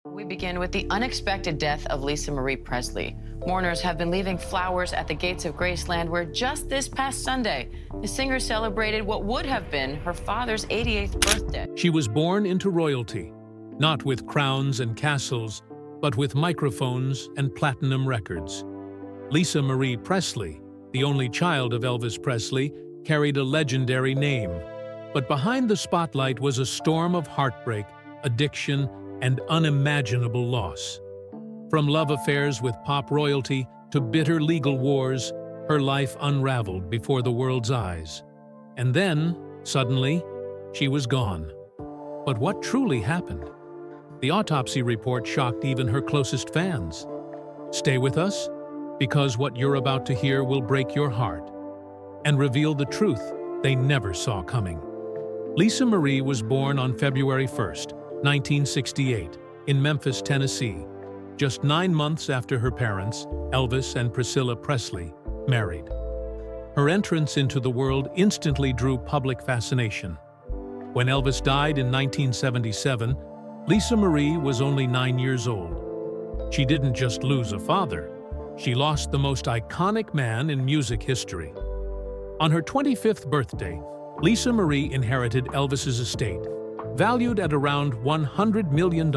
We begin with the unexpected death of Lisa Marie Presley. Mourners have been leaving flowers at the gates of Graceland, where just this past Sunday, the singer celebrated what would have been her father's 88th birthday. She was born into royalty, not with crowns and castles, but with microphones and platinum records. Lisa Marie Presley, the only child of Elvis Presley, carried a legendary name. But behind the spotlight was a storm of heartbreak, addiction, and unimaginable loss. From love affairs with pop royalty to bitter legal wars, her life unraveled before the world's eyes. And then, suddenly, she was gone. But what truly happened? The autopsy report shocked even her closest fans. Stay with us, because what you're about to hear will break your heart and reveal the truth they never saw coming. Lisa Marie was born on February 1st, 1968, in Memphis, Tennessee, just 9 months after her parents, Elvis and Priscilla Presley, married. Her entrance into the world instantly drew public fascination. When Elvis died in 1977, Lisa Marie was only 9 years old. She didn't just lose a father, she lost the most iconic man in music history. On her 25th birthday, Lisa Marie inherited Elvis's estate, valued at around $100 million.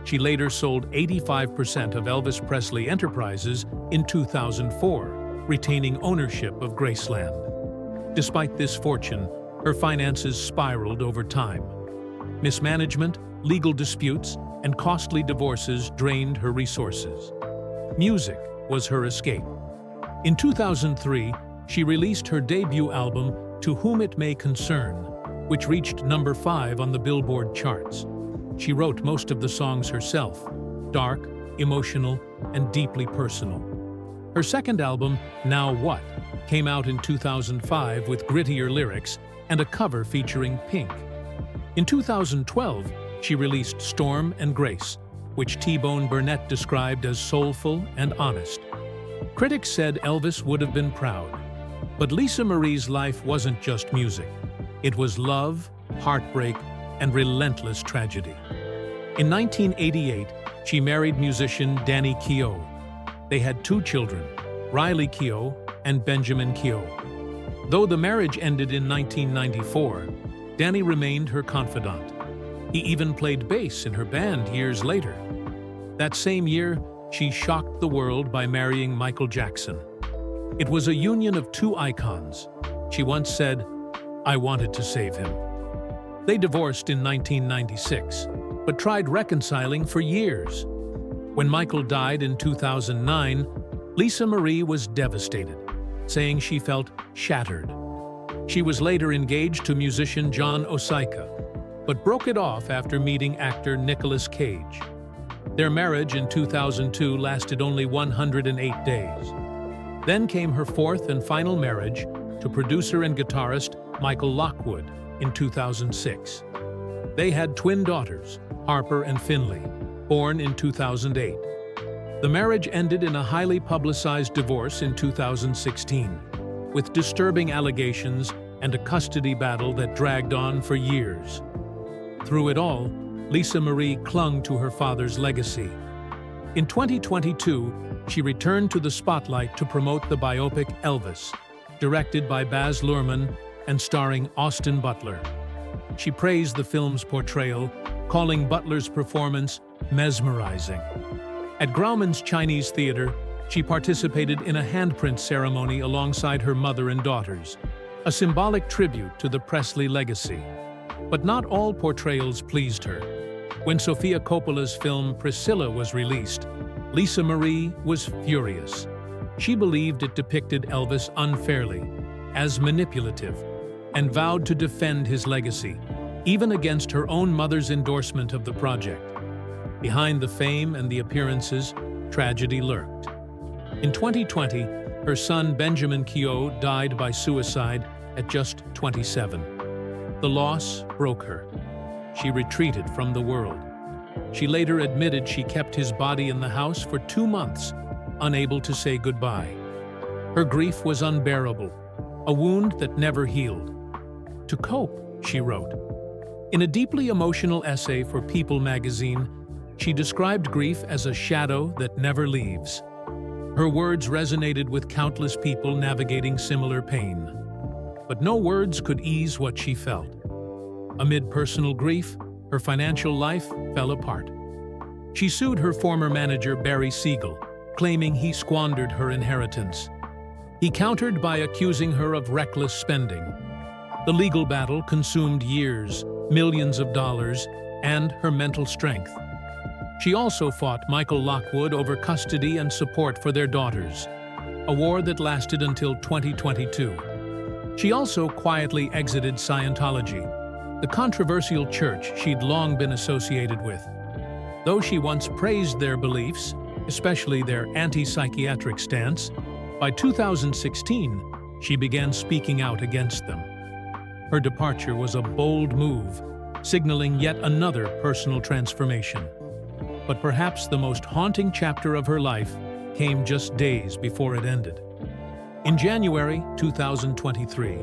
She later sold 85% of Elvis Presley Enterprises in 2004, retaining ownership of Graceland. Despite this fortune, her finances spiraled over time. Mismanagement, legal disputes, and costly divorces drained her resources. Music was her escape. In 2003, she released her debut album, To Whom It May Concern, which reached number 5 on the Billboard charts. She wrote most of the songs herself, dark, emotional, and deeply personal. Her second album, Now What?, came out in 2005 with grittier lyrics and a cover featuring Pink. In 2012, she released Storm and Grace, which T-Bone Burnett described as soulful and honest. Critics said Elvis would have been proud. But Lisa Marie's life wasn't just music. It was love, heartbreak, and relentless tragedy. In 1988, she married musician Danny Keough. They had 2 children, Riley Keough and Benjamin Keough. Though the marriage ended in 1994, Danny remained her confidant. He even played bass in her band years later. That same year, she shocked the world by marrying Michael Jackson. It was a union of 2 icons. She once said, "I wanted to save him." They divorced in 1996, but tried reconciling for years. When Michael died in 2009, Lisa Marie was devastated, saying she felt shattered. She was later engaged to musician John Osaika, but broke it off after meeting actor Nicolas Cage. Their marriage in 2002 lasted only 108 days. Then came her 4th and final marriage to producer and guitarist Michael Lockwood in 2006. They had twin daughters, Harper and Finley, born in 2008. The marriage ended in a highly publicized divorce in 2016, with disturbing allegations and a custody battle that dragged on for years. Through it all, Lisa Marie clung to her father's legacy. In 2022, she returned to the spotlight to promote the biopic Elvis, directed by Baz Luhrmann and starring Austin Butler. She praised the film's portrayal, calling Butler's performance mesmerizing. At Grauman's Chinese Theater, she participated in a handprint ceremony alongside her mother and daughters, a symbolic tribute to the Presley legacy. But not all portrayals pleased her. When Sofia Coppola's film Priscilla was released, Lisa Marie was furious. She believed it depicted Elvis unfairly, as manipulative, and vowed to defend his legacy, even against her own mother's endorsement of the project. Behind the fame and the appearances, tragedy lurked. In 2020, her son Benjamin Keough died by suicide at just 27. The loss broke her. She retreated from the world. She later admitted she kept his body in the house for 2 months, unable to say goodbye. Her grief was unbearable, a wound that never healed. To cope, she wrote. In a deeply emotional essay for People magazine, She described grief as a shadow that never leaves. Her words resonated with countless people navigating similar pain. But no words could ease what she felt. Amid personal grief, her financial life fell apart. She sued her former manager, Barry Siegel, claiming he squandered her inheritance. He countered by accusing her of reckless spending. The legal battle consumed years, millions of dollars, and her mental strength. She also fought Michael Lockwood over custody and support for their daughters, a war that lasted until 2022. She also quietly exited Scientology, the controversial church she'd long been associated with. Though she once praised their beliefs, especially their anti-psychiatric stance, by 2016, she began speaking out against them. Her departure was a bold move, signaling yet another personal transformation. But perhaps the most haunting chapter of her life came just days before it ended. In January 2023,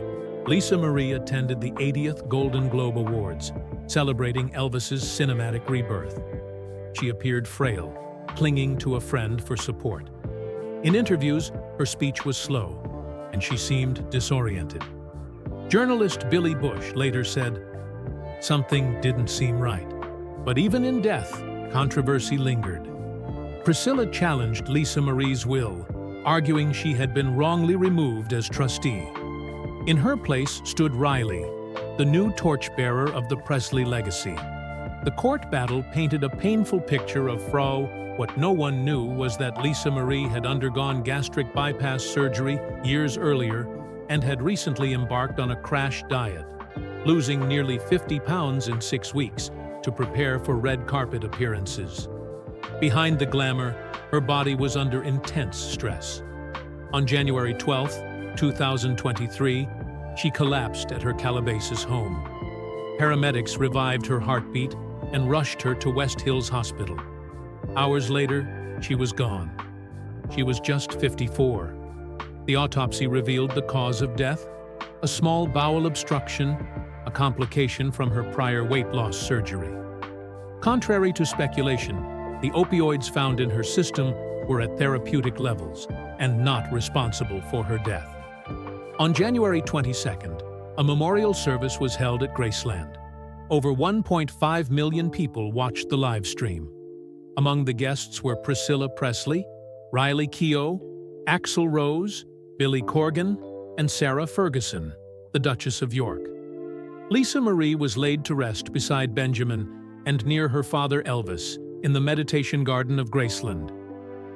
Lisa Marie attended the 80th Golden Globe Awards, celebrating Elvis's cinematic rebirth. She appeared frail, clinging to a friend for support. In interviews, her speech was slow, and she seemed disoriented. Journalist Billy Bush later said, "Something didn't seem right." But even in death, controversy lingered. Priscilla challenged Lisa Marie's will, arguing she had been wrongly removed as trustee. In her place stood Riley, the new torchbearer of the Presley legacy. The court battle painted a painful picture of Frau. What no one knew was that Lisa Marie had undergone gastric bypass surgery years earlier and had recently embarked on a crash diet, losing nearly 50 pounds in 6 weeks to prepare for red carpet appearances. Behind the glamour, her body was under intense stress. On January 12, 2023, she collapsed at her Calabasas home. Paramedics revived her heartbeat and rushed her to West Hills Hospital. Hours later, she was gone. She was just 54. The autopsy revealed the cause of death: a small bowel obstruction, a complication from her prior weight loss surgery. Contrary to speculation, the opioids found in her system were at therapeutic levels and not responsible for her death. On January 22nd, a memorial service was held at Graceland. Over 1.5 million people watched the live stream. Among the guests were Priscilla Presley, Riley Keough, Axl Rose, Billy Corgan, and Sarah Ferguson, the Duchess of York. Lisa Marie was laid to rest beside Benjamin and near her father Elvis in the meditation garden of Graceland.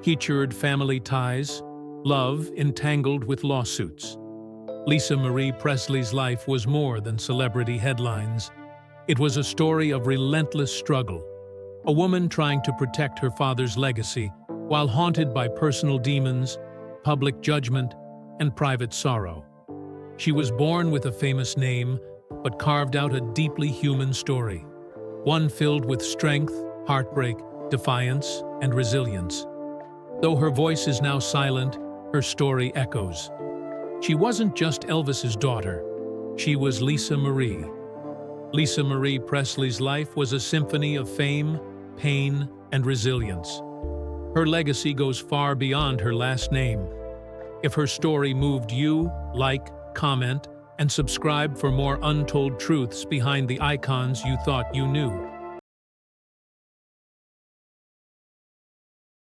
He cheered family ties, love entangled with lawsuits. Lisa Marie Presley's life was more than celebrity headlines. It was a story of relentless struggle, a woman trying to protect her father's legacy while haunted by personal demons, public judgment, and private sorrow. She was born with a famous name, but carved out a deeply human story, one filled with strength, heartbreak, defiance, and resilience. Though her voice is now silent, her story echoes. She wasn't just Elvis's daughter, she was Lisa Marie. Lisa Marie Presley's life was a symphony of fame, pain, and resilience. Her legacy goes far beyond her last name. If her story moved you, like, comment, and subscribe for more untold truths behind the icons you thought you knew.